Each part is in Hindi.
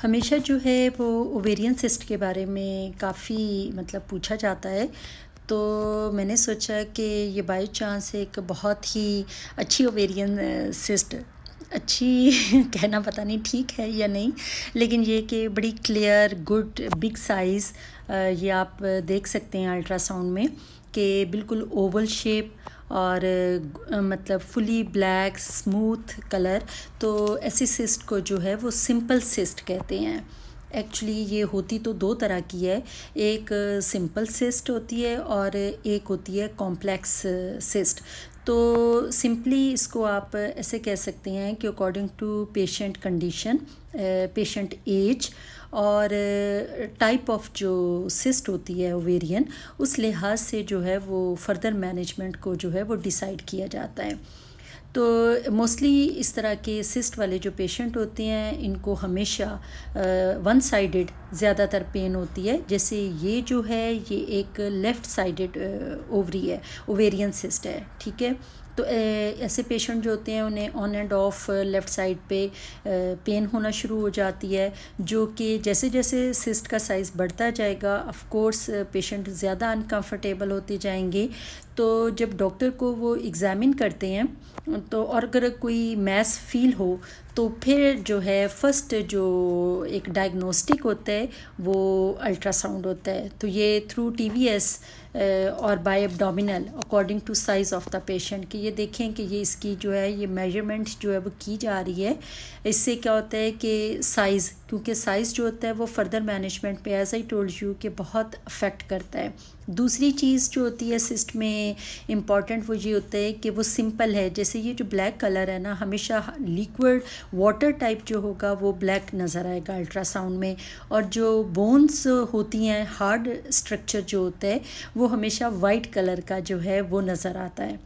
हमेशा जो है वो ओवेरियन सिस्ट के बारे में काफ़ी मतलब पूछा जाता है। तो मैंने सोचा कि ये बाय चांस एक बहुत ही अच्छी ओवेरियन सिस्ट अच्छी कहना पता नहीं ठीक है या नहीं, लेकिन ये कि बड़ी क्लियर गुड बिग साइज़ ये आप देख सकते हैं अल्ट्रासाउंड में कि बिल्कुल ओवल शेप और मतलब फुली ब्लैक स्मूथ कलर। तो ऐसी सिस्ट को जो है वो सिंपल सिस्ट कहते हैं। एक्चुअली ये होती तो दो तरह की है, एक सिंपल सिस्ट होती है और एक होती है कॉम्प्लेक्स सिस्ट। तो सिंपली इसको आप ऐसे कह सकते हैं कि according to patient condition, patient age और टाइप ऑफ जो सिस्ट होती है ओवेरियन, उस लिहाज से जो है वो फर्दर मैनेजमेंट को जो है वो डिसाइड किया जाता है। तो मोस्टली इस तरह के सिस्ट वाले जो पेशेंट होते हैं इनको हमेशा वन साइडेड ज़्यादातर पेन होती है। जैसे ये जो है ये एक लेफ़्ट साइडेड ओवरी है, ओवेरियन सिस्ट है, ठीक है। तो ऐसे पेशेंट जो होते हैं उन्हें on end of left side पे पेन होना शुरू हो जाती है, जो कि जैसे जैसे सिस्ट का साइज़ बढ़ता जाएगा ऑफ कोर्स पेशेंट ज़्यादा अनकंफर्टेबल होते जाएंगे। तो जब डॉक्टर को वो एग्ज़ामिन करते हैं तो और अगर कोई मैस फील हो तो फिर जो है फर्स्ट जो एक डायग्नोस्टिक होता है वो अल्ट्रासाउंड होता है। तो ये थ्रू टीवीएस और by abdominal according to size of the patient कि ये देखें कि ये इसकी जो है ये मेजरमेंट जो है वो की जा रही है। इससे क्या होता है कि साइज़, क्योंकि साइज़ जो होता है वो फर्दर मैनेजमेंट पे एज आई टोल्ड यू कि बहुत अफेक्ट करता है। दूसरी चीज़ जो होती है सिस्ट में इम्पॉर्टेंट वो ये होता है कि वो सिंपल है। जैसे ये जो ब्लैक कलर है ना, हमेशा लिक्विड वाटर टाइप जो होगा वो ब्लैक नज़र आएगा अल्ट्रासाउंड में, और जो बोन्स होती हैं हार्ड स्ट्रक्चर जो होता है वो हमेशा वाइट कलर का जो है वो नज़र आता है,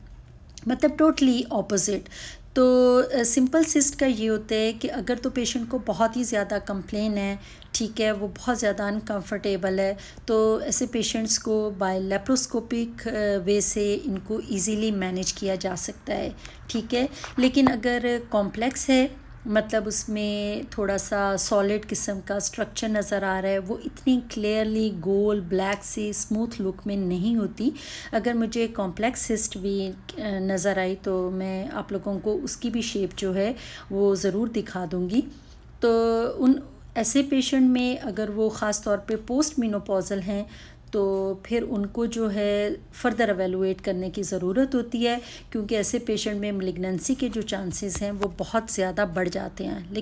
मतलब टोटली ऑपोजिट। तो सिंपल सिस्ट का ये होता है कि अगर तो पेशेंट को बहुत ही ज़्यादा कंप्लेन है, ठीक है, वो बहुत ज़्यादा अनकंफर्टेबल है, तो ऐसे पेशेंट्स को बाय लेप्रोस्कोपिक वे से इनको इजीली मैनेज किया जा सकता है, ठीक है। लेकिन अगर कॉम्प्लेक्स है, मतलब उसमें थोड़ा सा सॉलिड किस्म का स्ट्रक्चर नज़र आ रहा है, वो इतनी क्लियरली गोल ब्लैक से स्मूथ लुक में नहीं होती। अगर मुझे कॉम्प्लेक्स सिस्ट भी नज़र आई तो मैं आप लोगों को उसकी भी शेप जो है वो ज़रूर दिखा दूँगी। तो उन ऐसे पेशेंट में अगर वो ख़ास तौर पे पोस्ट मेनोपॉज़ल हैं तो फिर उनको जो है फ़र्दर एवेलुएट करने की ज़रूरत होती है, क्योंकि ऐसे पेशेंट में मैलिग्नेंसी के जो चांसेस हैं वो बहुत ज़्यादा बढ़ जाते हैं।